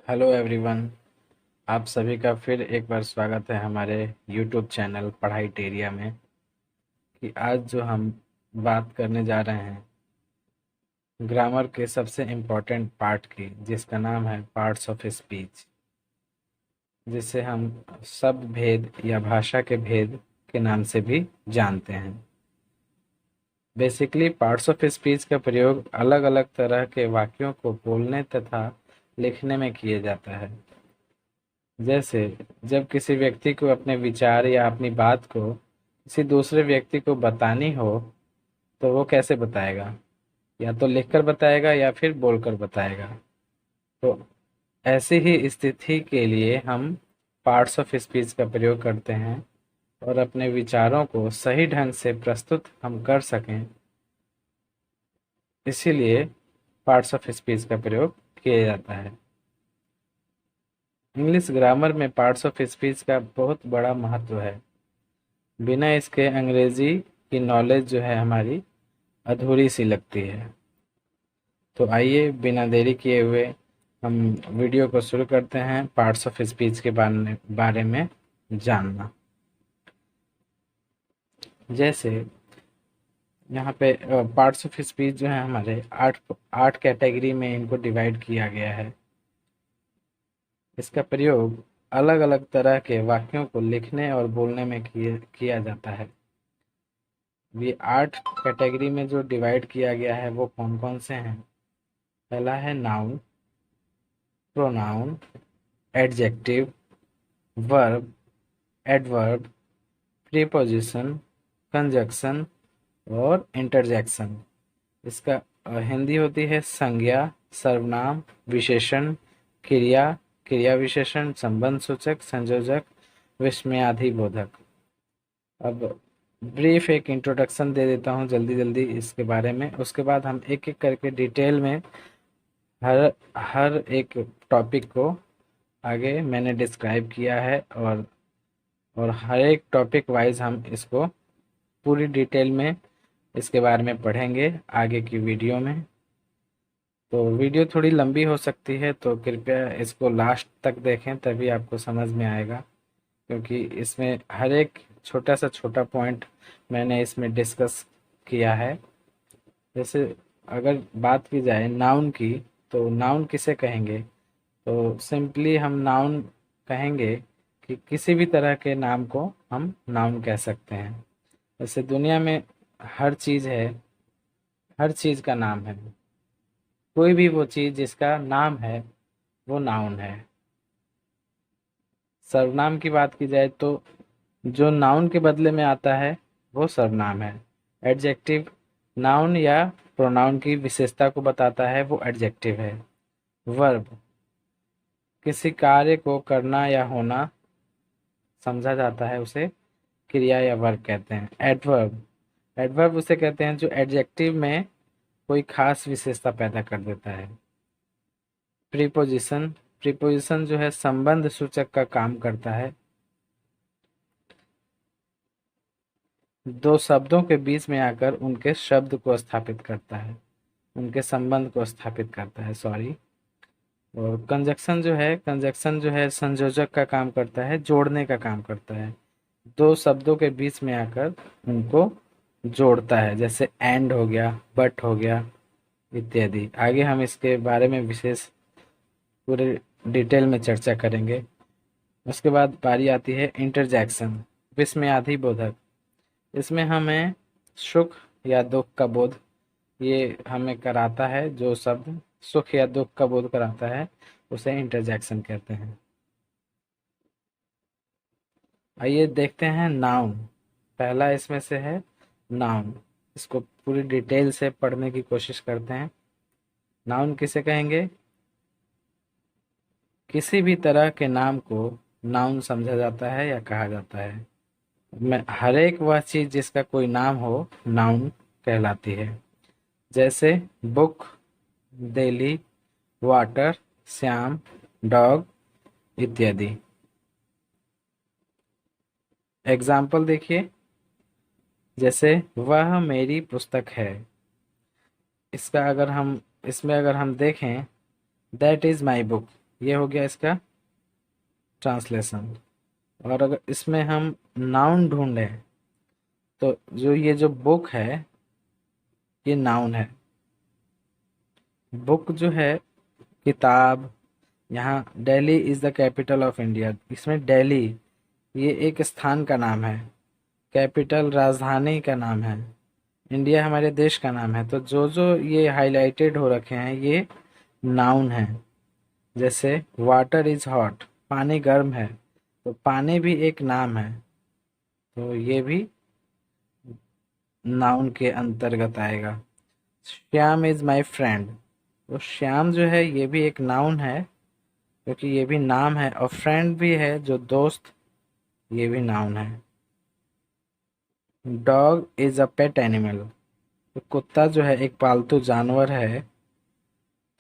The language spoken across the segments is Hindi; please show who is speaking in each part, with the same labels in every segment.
Speaker 1: Hello everyone. आप सभी का फिर एक बार स्वागत है हमारे यूट्यूब चैनल पढ़ाई टेरिया में। कि आज जो हम बात करने जा रहे हैं ग्रामर के सबसे इम्पोर्टेंट पार्ट की, जिसका नाम है पार्ट्स ऑफ स्पीच, जिसे हम शब्द भेद या भाषा के भेद के नाम से भी जानते हैं। बेसिकली पार्ट्स ऑफ स्पीच का प्रयोग अलग अलग तरह के वाक्यों को बोलने तथा लिखने में किया जाता है। जैसे जब किसी व्यक्ति को अपने विचार या अपनी बात को किसी दूसरे व्यक्ति को बतानी हो, तो वो कैसे बताएगा? या तो लिखकर बताएगा या फिर बोलकर बताएगा। तो ऐसी ही स्थिति के लिए हम पार्ट्स ऑफ स्पीच का प्रयोग करते हैं और अपने विचारों को सही ढंग से प्रस्तुत हम कर सकें, इसीलिए पार्ट्स ऑफ स्पीच का प्रयोग किया जाता है। इंग्लिश ग्रामर में पार्ट्स ऑफ स्पीच का बहुत बड़ा महत्व है। बिना इसके अंग्रेजी की नॉलेज जो है हमारी अधूरी सी लगती है। तो आइए बिना देरी किए हुए हम वीडियो को शुरू करते हैं पार्ट्स ऑफ स्पीच के बारे में जानना। जैसे यहाँ पे पार्ट्स ऑफ स्पीच जो है हमारे आठ आठ कैटेगरी में इनको डिवाइड किया गया है। इसका प्रयोग अलग अलग तरह के वाक्यों को लिखने और बोलने में किया जाता है। ये 8 कैटेगरी में जो डिवाइड किया गया है वो कौन कौन से हैं? पहला है noun, pronoun, adjective, verb, adverb, preposition, conjunction और इंटरजेक्शन। इसका हिंदी होती है संज्ञा, सर्वनाम, विशेषण, क्रिया, क्रिया विशेषण, संबंध सूचक, संयोजक, विस्मयादिबोधक। अब ब्रीफ एक इंट्रोडक्शन दे देता हूँ जल्दी जल्दी इसके बारे में, उसके बाद हम एक एक करके डिटेल में हर हर एक टॉपिक को आगे मैंने डिस्क्राइब किया है और हर एक टॉपिक वाइज हम इसको पूरी डिटेल में इसके बारे में पढ़ेंगे आगे की वीडियो में। तो वीडियो थोड़ी लंबी हो सकती है, तो कृपया इसको लास्ट तक देखें, तभी आपको समझ में आएगा, क्योंकि इसमें हर एक छोटा सा छोटा पॉइंट मैंने इसमें डिस्कस किया है। जैसे अगर बात की जाए नाउन की, तो नाउन किसे कहेंगे? तो सिंपली हम नाउन कहेंगे कि किसी भी तरह के नाम को हम नाउन कह सकते हैं। जैसे दुनिया में हर चीज़ है, हर चीज़ का नाम है। कोई भी वो चीज़ जिसका नाम है वो नाउन है। सर्वनाम की बात की जाए तो जो नाउन के बदले में आता है वो सर्वनाम है। एडजेक्टिव नाउन या प्रोनाउन की विशेषता को बताता है, वो एडजेक्टिव है। वर्ब किसी कार्य को करना या होना समझा जाता है, उसे क्रिया या वर्ब कहते हैं। एडवर्ब एडवर्ब उसे कहते हैं जो एडजेक्टिव में कोई खास विशेषता पैदा कर देता है। प्रीपोजिशन प्रीपोजिशन जो है संबंध सूचक का काम करता है। दो शब्दों के बीच में आकर उनके शब्द को स्थापित करता है, उनके संबंध को स्थापित करता है, सॉरी। और कंजक्शन जो है संयोजक का काम करता है, जोड़ने का काम करता है। दो शब्दों के बीच में आकर उनको जोड़ता है, जैसे एंड हो गया, बट हो गया इत्यादि। आगे हम इसके बारे में विशेष पूरे डिटेल में चर्चा करेंगे। उसके बाद बारी आती है इंटरजेक्शन, विस्मयादिबोधक। इसमें हमें सुख या दुख का बोध ये हमें कराता है। जो शब्द सुख या दुख का बोध कराता है उसे इंटरजेक्शन कहते हैं। आइए देखते हैं नाउन। पहला इसमें से है नाउन। इसको पूरी डिटेल से पढ़ने की कोशिश करते हैं। नाउन किसे कहेंगे? किसी भी तरह के नाम को नाउन समझा जाता है या कहा जाता है। मैं हर एक वह चीज जिसका कोई नाम हो नाउन कहलाती है। जैसे book, daily, water, Shyam, dog इत्यादि। एग्जाम्पल देखिए, जैसे वह मेरी पुस्तक है। इसका अगर हम इसमें अगर हम देखें, दैट इज माई बुक, ये हो गया इसका ट्रांसलेशन। और अगर इसमें हम नाउन ढूंढे तो जो ये जो बुक है ये नाउन है। बुक जो है किताब। यहाँ Delhi is the capital of India, इसमें दिल्ली ये एक स्थान का नाम है, कैपिटल राजधानी का नाम है, इंडिया हमारे देश का नाम है। तो जो जो ये हाईलाइटेड हो रखे हैं ये नाउन है। जैसे वाटर इज हॉट, पानी गर्म है, तो पानी भी एक नाम है, तो ये भी नाउन के अंतर्गत आएगा। श्याम इज माई फ्रेंड, तो श्याम जो है ये भी एक नाउन है क्योंकि ये भी नाम है, और फ्रेंड भी है जो दोस्त, ये भी नाउन है। Dog is a pet animal, तो कुत्ता जो है एक पालतू जानवर है,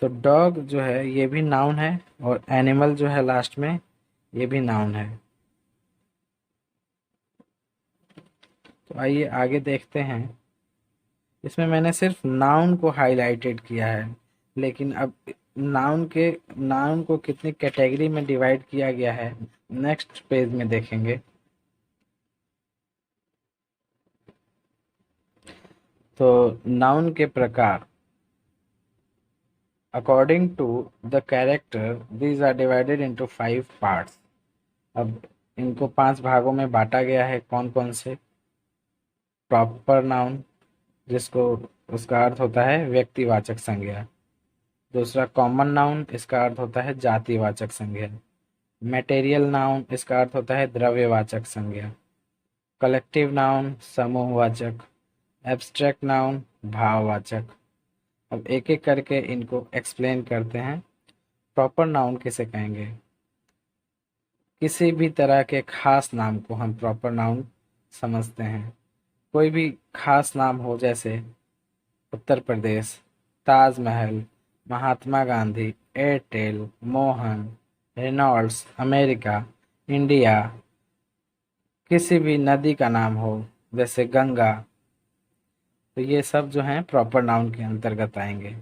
Speaker 1: तो डॉग जो है ये भी नाउन है, और एनिमल जो है लास्ट में ये भी नाउन है। तो आइए आगे देखते हैं। इसमें मैंने सिर्फ नाउन को हाईलाइटेड किया है, लेकिन अब नाउन को कितनी कैटेगरी में डिवाइड किया गया है नेक्स्ट पेज में देखेंगे। तो नाउन के प्रकार, according to the character these are divided into 5 parts. अब इनको 5 भागों में बांटा गया है। कौन कौन से? प्रॉपर नाउन, जिसको उसका अर्थ होता है व्यक्तिवाचक संज्ञा। दूसरा कॉमन नाउन, इसका अर्थ होता है जातिवाचक संज्ञा। मटेरियल नाउन, इसका अर्थ होता है द्रव्यवाचक संज्ञा। कलेक्टिव नाउन, समूहवाचक। एब्स्ट्रैक्ट नाउन, भाववाचक। अब एक एक करके इनको एक्सप्लेन करते हैं। प्रॉपर नाउन किसे कहेंगे? किसी भी तरह के खास नाम को हम प्रॉपर नाउन समझते हैं। कोई भी खास नाम हो, जैसे Uttar Pradesh, Taj Mahal, Mahatma Gandhi, Airtel, Mohan, Reynolds, America, India. किसी भी नदी का नाम हो जैसे गंगा, तो ये सब जो हैं प्रॉपर नाउन के अंतर्गत आएंगे।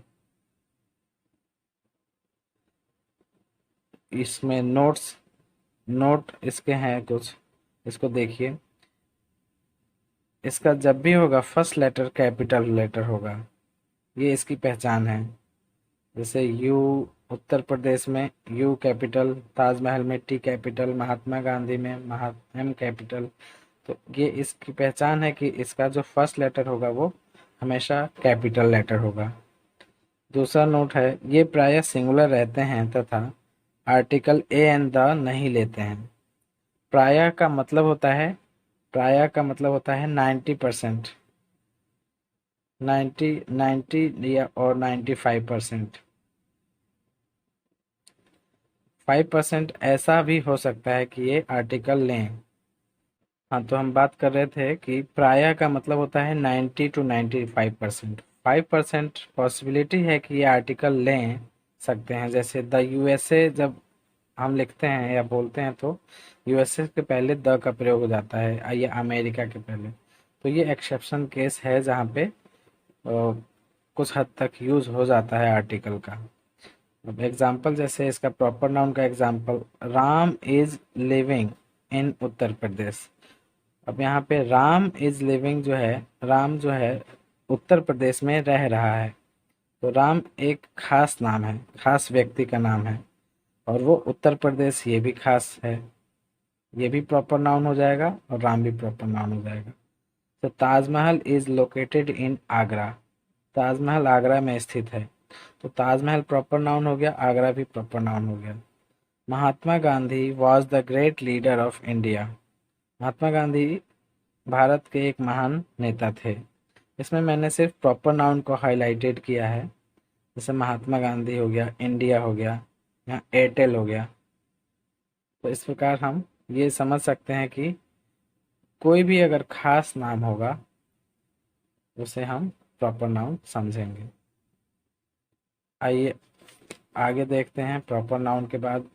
Speaker 1: इसमें नोट इसके हैं कुछ, इसको देखिए। इसका जब भी होगा फर्स्ट लेटर कैपिटल लेटर होगा, ये इसकी पहचान है। जैसे यू, उत्तर प्रदेश में यू कैपिटल, ताजमहल में टी कैपिटल, महात्मा गांधी में एम कैपिटल। तो ये इसकी पहचान है कि इसका जो फर्स्ट लेटर होगा वो हमेशा कैपिटल लेटर होगा। दूसरा नोट है, ये प्रायः सिंगुलर रहते हैं तथा आर्टिकल ए एंड द नहीं लेते हैं। प्रायः का मतलब होता है, प्रायः का मतलब होता है 90%, 90 या और 95%। 5% ऐसा भी हो सकता है कि ये आर्टिकल लें। हाँ, तो हम बात कर रहे थे कि प्रायः का मतलब होता है 90 to 95%। 5% पॉसिबिलिटी है कि ये आर्टिकल लें सकते हैं। जैसे द यूएसए जब हम लिखते हैं या बोलते हैं तो यूएसए के पहले द का प्रयोग हो जाता है, या अमेरिका के पहले। तो ये एक्सेप्शन केस है जहाँ पे कुछ हद तक यूज हो जाता है आर्टिकल का। अब एग्जाम्पल, जैसे इसका प्रॉपर नाउन का example, Ram is living in Uttar Pradesh. अब यहाँ पे राम इज लिविंग जो है, राम जो है उत्तर प्रदेश में रह रहा है। तो राम एक खास नाम है, खास व्यक्ति का नाम है, और वो उत्तर प्रदेश ये भी खास है। ये भी प्रॉपर नाउन हो जाएगा और राम भी प्रॉपर नाउन हो जाएगा। तो Taj Mahal is located in Agra, Taj Mahal Agra में स्थित है। तो ताजमहल प्रॉपर नाउन हो गया, आगरा भी प्रॉपर नाउन हो गया। Mahatma Gandhi was the great leader of India, Mahatma Gandhi Bharat के एक महान नेता थे। इसमें मैंने सिर्फ प्रॉपर नाउन को हाईलाइटेड किया है। जैसे महात्मा गांधी हो गया, इंडिया हो गया, यहाँ एयरटेल हो गया। तो इस प्रकार हम ये समझ सकते हैं कि कोई भी अगर खास नाम होगा उसे हम प्रॉपर नाउन समझेंगे। आइए आगे देखते हैं। प्रॉपर नाउन के बाद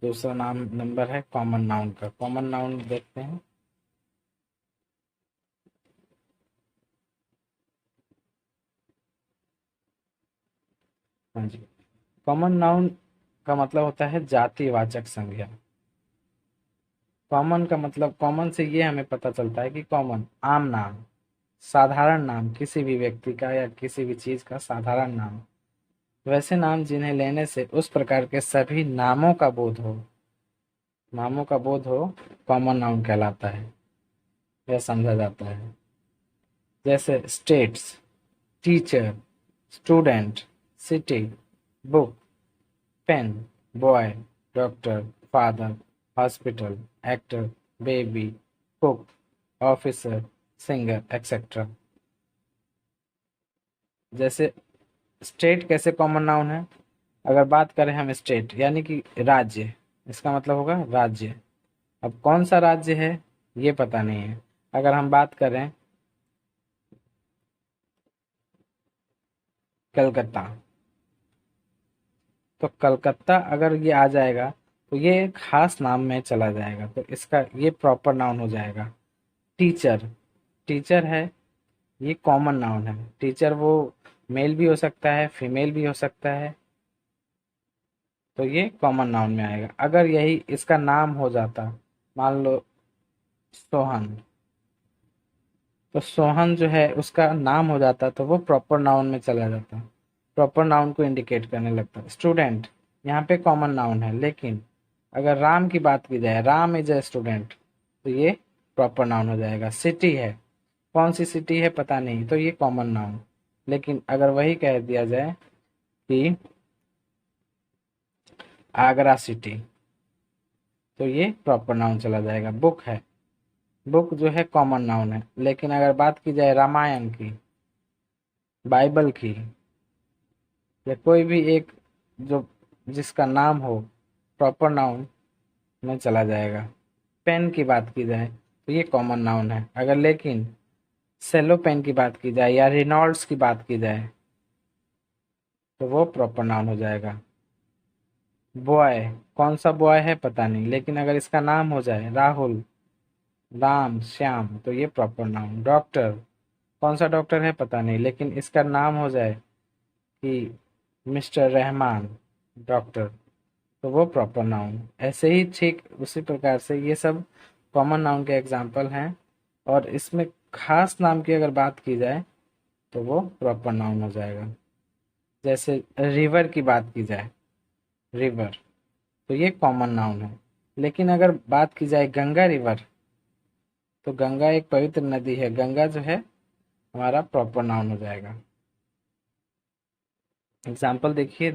Speaker 1: दूसरा नाम नंबर है कॉमन नाउन का। कॉमन नाउन देखते हैं। हाँ जी, कॉमन नाउन का मतलब होता है जातिवाचक संज्ञा। कॉमन का मतलब, कॉमन से ये हमें पता चलता है कि कॉमन आम नाम, साधारण नाम, किसी भी व्यक्ति का या किसी भी चीज का साधारण नाम, वैसे नाम जिन्हें लेने से उस प्रकार के सभी नामों का बोध हो, नामों का बोध हो, कॉमन नाउन कहलाता है या समझा जाता है। जैसे states, teacher, student, city, book, pen, boy, doctor, father, hospital, actor, baby, cook, officer, singer, etcetera. जैसे स्टेट कैसे कॉमन नाउन है? अगर बात करें हम स्टेट यानी कि राज्य, इसका मतलब होगा राज्य। अब कौन सा राज्य है ये पता नहीं है। अगर हम बात करें कलकत्ता, तो कलकत्ता अगर ये आ जाएगा तो ये एक खास नाम में चला जाएगा, तो इसका ये प्रॉपर नाउन हो जाएगा। टीचर, टीचर है, ये कॉमन नाउन है। टीचर वो मेल भी हो सकता है, फीमेल भी हो सकता है, तो ये कॉमन नाउन में आएगा। अगर यही इसका नाम हो जाता, मान लो सोहन, तो सोहन जो है उसका नाम हो जाता तो वो प्रॉपर नाउन में चला जाता, प्रॉपर नाउन को इंडिकेट करने लगता। स्टूडेंट यहाँ पे कॉमन नाउन है, लेकिन अगर राम की बात की जाए, राम इज ए स्टूडेंट, तो ये प्रॉपर नाउन हो जाएगा। सिटी है, कौन सी सिटी है पता नहीं, तो ये कॉमन नाउन। लेकिन अगर वही कह दिया जाए कि आगरा सिटी, तो ये प्रॉपर नाउन चला जाएगा। बुक है, बुक जो है कॉमन नाउन है, लेकिन अगर बात की जाए रामायण की, बाइबल की, या कोई भी एक जो जिसका नाम हो, प्रॉपर नाउन में चला जाएगा। पेन की बात की जाए तो ये कॉमन नाउन है। अगर लेकिन सेलो पेन की बात की जाए या रिनॉल्ड्स की बात की जाए तो वो प्रॉपर नाउन हो जाएगा। बॉय, कौन सा बॉय है पता नहीं, लेकिन अगर इसका नाम हो जाए राहुल, राम, श्याम, तो ये प्रॉपर नाउन। डॉक्टर, कौन सा डॉक्टर है पता नहीं, लेकिन इसका नाम हो जाए कि मिस्टर रहमान डॉक्टर, तो वो प्रॉपर नाउन। ऐसे ही ठीक उसी प्रकार से ये सब कॉमन नाउन के एग्जाम्पल हैं, और इसमें खास नाम की अगर बात की जाए तो वो प्रॉपर नाउन हो जाएगा। जैसे रिवर की बात की जाए, रिवर, तो ये कॉमन नाउन है। लेकिन अगर बात की जाए गंगा रिवर, तो गंगा एक पवित्र नदी है, गंगा जो है हमारा प्रॉपर नाउन हो जाएगा। एग्जाम्पल देखिए,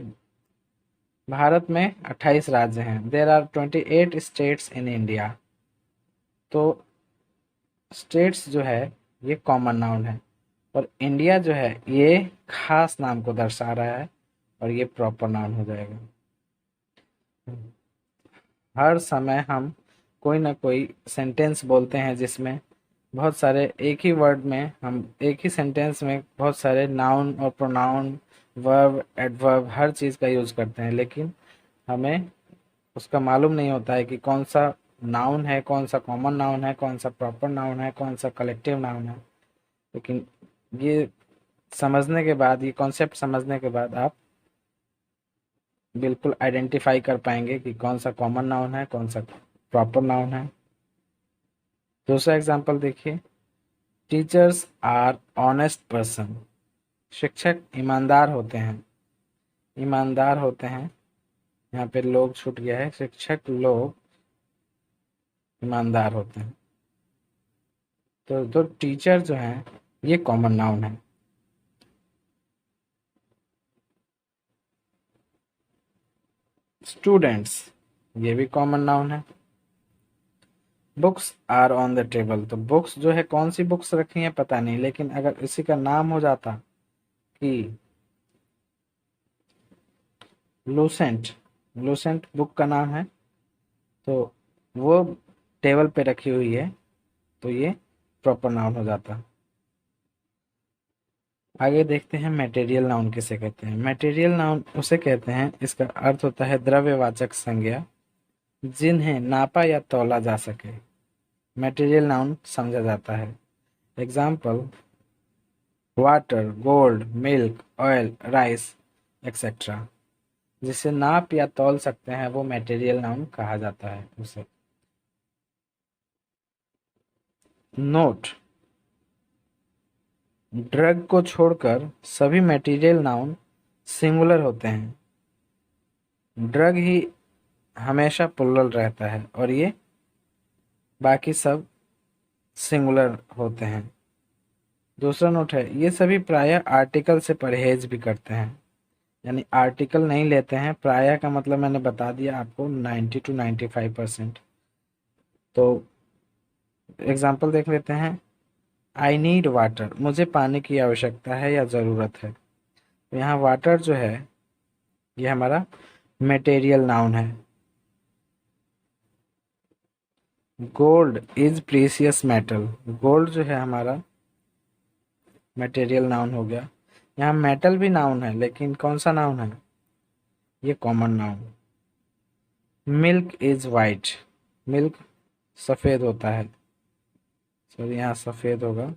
Speaker 1: भारत में 28 राज्य हैं, there are 28 states in India, तो स्टेट्स जो है ये कॉमन नाउन है, और इंडिया जो है ये खास नाम को दर्शा रहा है, और ये प्रॉपर नाउन हो जाएगा। हर समय हम कोई ना कोई सेंटेंस बोलते हैं जिसमें बहुत सारे, एक ही वर्ड में हम एक ही सेंटेंस में बहुत सारे नाउन और प्रोनाउन, वर्ब, एडवर्ब, हर चीज़ का यूज़ करते हैं, लेकिन हमें उसका मालूम नहीं होता है कि कौन सा नाउन है, कौन सा कॉमन नाउन है, कौन सा प्रॉपर नाउन है, कौन सा कलेक्टिव नाउन है। लेकिन ये समझने के बाद, ये कॉन्सेप्ट समझने के बाद आप बिल्कुल आइडेंटिफाई कर पाएंगे कि कौन सा कॉमन नाउन है, कौन सा प्रॉपर नाउन है। दूसरा एग्जांपल देखिए, टीचर्स आर ऑनेस्ट पर्सन, शिक्षक ईमानदार होते हैं, ईमानदार होते हैं, यहाँ पे लोग छूट गया है, शिक्षक लोग ईमानदार होते हैं, तो जो टीचर जो है ये कॉमन नाउन है। स्टूडेंट्स, ये भी कॉमन नाउन है। Books are on the table, तो बुक्स जो है कौन सी बुक्स रखी हैं पता नहीं, लेकिन अगर इसी का नाम हो जाता कि लूसेंट, लूसेंट बुक का नाम है, तो वो टेबल पे रखी हुई है, तो ये प्रॉपर नाउन हो जाता। आगे देखते हैं मटेरियल नाउन किसे कहते हैं। मटेरियल नाउन उसे कहते हैं, इसका अर्थ होता है द्रव्यवाचक संज्ञा, जिन्हें नापा या तौला जा सके, मटेरियल नाउन समझा जाता है। Example, water, gold, milk, oil, rice, etcetera. जिसे नाप या तौल सकते हैं वो मटेरियल नाउन कहा जाता है उसे। नोट, ड्रग को छोड़कर सभी मटेरियल नाउन सिंगुलर होते हैं। ड्रग ही हमेशा प्लुरल रहता है और ये बाकी सब सिंगुलर होते हैं। दूसरा नोट है, ये सभी प्रायः आर्टिकल से परहेज भी करते हैं, यानी आर्टिकल नहीं लेते हैं। प्रायः का मतलब मैंने बता दिया आपको 90 to 95%। तो एग्जाम्पल देख लेते हैं। आई नीड वाटर, मुझे पानी की आवश्यकता है या ज़रूरत है। तो यहाँ वाटर जो है ये हमारा मटेरियल नाउन है। Gold is precious metal, gold जो है हमारा मटेरियल नाउन हो गया। यहाँ मेटल भी नाउन है, लेकिन कौन सा नाउन है, ये common noun. Milk is white, milk सफ़ेद होता है, सॉरी यहाँ सफ़ेद होगा।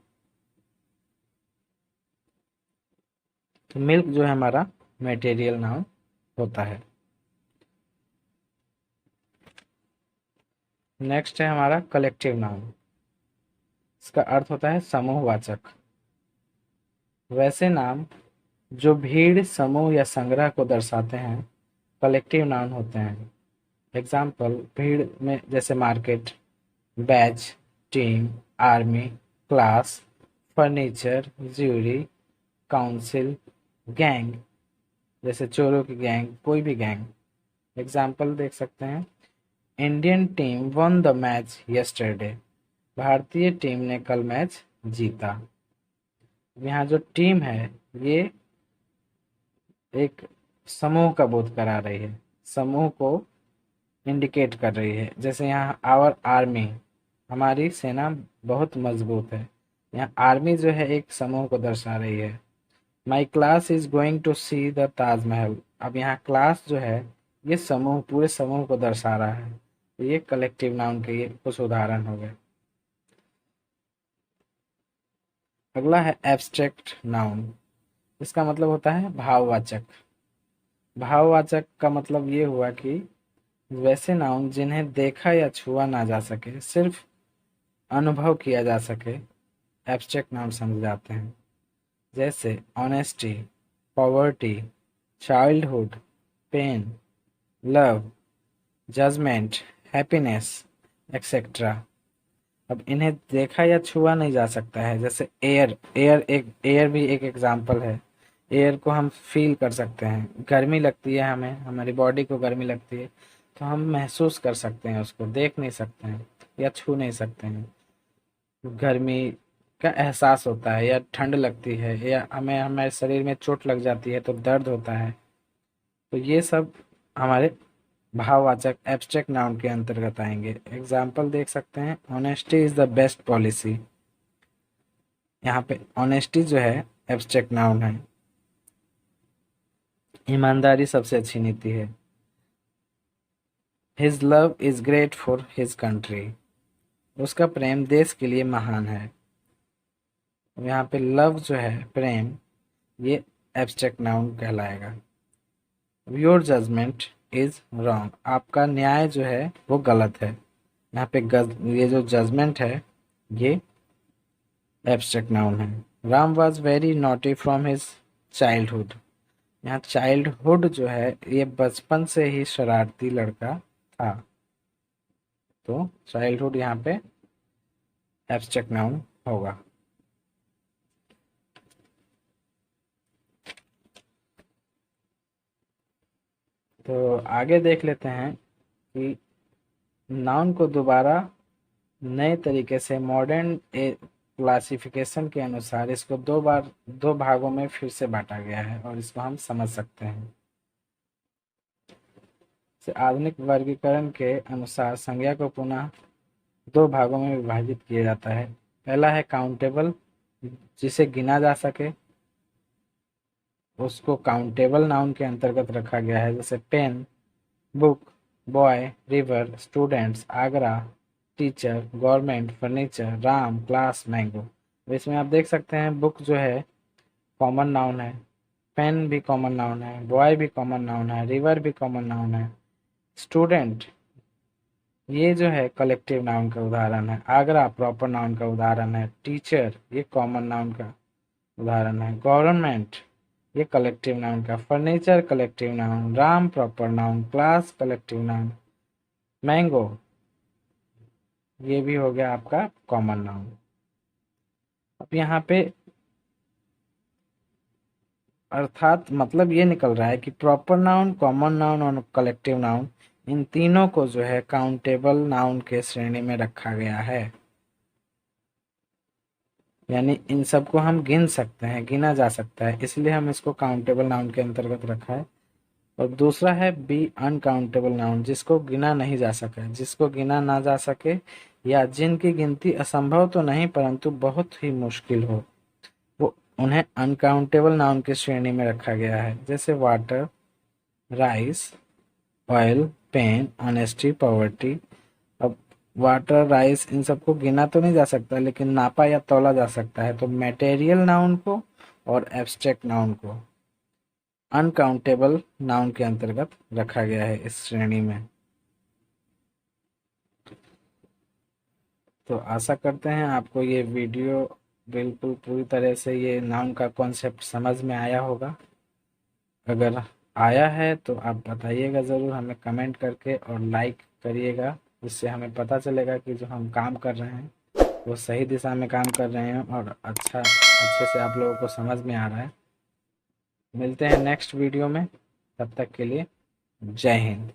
Speaker 1: तो मिल्क जो है हमारा मटेरियल नाउन होता है। नेक्स्ट है हमारा कलेक्टिव नाउन। इसका अर्थ होता है समूहवाचक। वैसे नाम जो भीड़, समूह या संग्रह को दर्शाते हैं कलेक्टिव नाउन होते हैं। एग्जाम्पल, भीड़ में जैसे market, batch, team, army, class, furniture, jury, council, gang जैसे चोरों की गैंग, कोई भी गैंग। एग्जाम्पल देख सकते हैं, Indian team one the match yesterday, भारतीय टीम ने कल मैच जीता। यहाँ जो टीम है ये एक समूह का बोध करा रही है, समूह को इंडिकेट कर रही है। जैसे यहाँ आवर आर्मी, हमारी सेना बहुत मजबूत है। यहाँ आर्मी जो है एक समूह को दर्शा रही है। My class is going to see the Taj Mahal, अब यहाँ क्लास जो है ये समूह, पूरे समूह को दर्शा रहा है। तो ये कलेक्टिव नाउन के ये कुछ उदाहरण हो गए। अगला है एब्स्ट्रैक्ट नाउन। इसका मतलब होता है भाववाचक। भाववाचक का मतलब ये हुआ कि वैसे नाउन जिन्हें देखा या छुआ ना जा सके, सिर्फ अनुभव किया जा सके, एब्स्ट्रैक्ट नाउन समझे जाते हैं। जैसे honesty, poverty, childhood, pain, love, judgement, happiness etcetera. अब इन्हें देखा या छुआ नहीं जा सकता है। जैसे एयर, एयर भी एक एग्जाम्पल है। एयर को हम फील कर सकते हैं, गर्मी लगती है हमें, हमारी बॉडी को गर्मी लगती है, तो हम महसूस कर सकते हैं, उसको देख नहीं सकते हैं या छू नहीं सकते हैं। गर्मी का एहसास होता है, या ठंड लगती है, या हमें हमारे शरीर में चोट लग जाती है तो दर्द होता है। तो ये सब हमारे भाववाचक एब्स्ट्रैक्ट नाउन के अंतर्गत आएंगे। एग्जाम्पल देख सकते हैं, honesty is the best policy. यहाँ पे ऑनेस्टी जो है एब्स्ट्रैक्ट नाउन है। ईमानदारी सबसे अच्छी नीति है। His love is great for his country, उसका प्रेम देश के लिए महान है। यहाँ पे लव जो है, प्रेम, ये एब्स्ट्रैक्ट नाउन कहलाएगा। योर जजमेंट इज रॉन्ग, आपका न्याय जो है वो गलत है। यहाँ पे ये जो जजमेंट है ये एब्स्ट्रैक्ट नाउन है। Ram was very naughty from his childhood, यहाँ चाइल्डहुड जो है ये बचपन से ही शरारती लड़का था। तो चाइल्डहुड यहाँ पे एब्स्ट्रैक्ट नाउन होगा। तो आगे देख लेते हैं कि नाउन को दोबारा नए तरीके से मॉडर्न क्लासिफिकेशन के अनुसार इसको दो भागों में फिर से बांटा गया है और इसको हम समझ सकते हैं। आधुनिक वर्गीकरण के अनुसार संज्ञा को पुनः दो भागों में विभाजित किया जाता है। पहला है काउंटेबल, जिसे गिना जा सके, उसको काउंटेबल नाउन के अंतर्गत रखा गया है। जैसे pen, book, boy, river, students, Agra, teacher, government, furniture, Ram, class, mango. तो इसमें आप देख सकते हैं बुक जो है कॉमन नाउन है, पेन भी कॉमन नाउन है, बॉय भी कॉमन नाउन है, रिवर भी कॉमन नाउन है, स्टूडेंट ये जो है कलेक्टिव नाउन का उदाहरण है, आगरा प्रॉपर नाउन का उदाहरण है, टीचर ये कॉमन नाउन का उदाहरण है, गवर्नमेंट ये कलेक्टिव नाउन का, furniture collective noun, Ram proper noun, class collective noun, mango ये भी हो गया आपका कॉमन नाउन। अब यहाँ पे अर्थात मतलब ये निकल रहा है कि प्रॉपर नाउन, कॉमन नाउन और कलेक्टिव नाउन इन तीनों को जो है काउंटेबल नाउन के श्रेणी में रखा गया है, यानी इन सबको हम गिन सकते हैं, गिना जा सकता है, इसलिए हम इसको काउंटेबल नाउन के अंतर्गत रखा है। और दूसरा है बी अनकाउंटेबल नाउन, जिसको गिना नहीं जा सके, जिसको गिना ना जा सके या जिनकी गिनती असंभव तो नहीं परंतु बहुत ही मुश्किल हो, वो उन्हें अनकाउंटेबल नाउन की श्रेणी में रखा गया है, जैसे water, rice, oil, pen, honesty, poverty. अब वाटर, राइस इन सबको गिना तो नहीं जा सकता लेकिन नापा या तौला जा सकता है, तो मटेरियल नाउन को और एब्स्ट्रैक्ट नाउन को अनकाउंटेबल नाउन के अंतर्गत रखा गया है इस श्रेणी में। तो आशा करते हैं आपको ये वीडियो बिल्कुल पूरी तरह से ये नाउन का कॉन्सेप्ट समझ में आया होगा। अगर आया है तो आप बताइएगा ज़रूर हमें कमेंट करके, और लाइक करिएगा, इससे हमें पता चलेगा कि जो हम काम कर रहे हैं वो सही दिशा में काम कर रहे हैं और अच्छे से आप लोगों को समझ में आ रहा है। मिलते हैं नेक्स्ट वीडियो में, तब तक के लिए जय हिंद।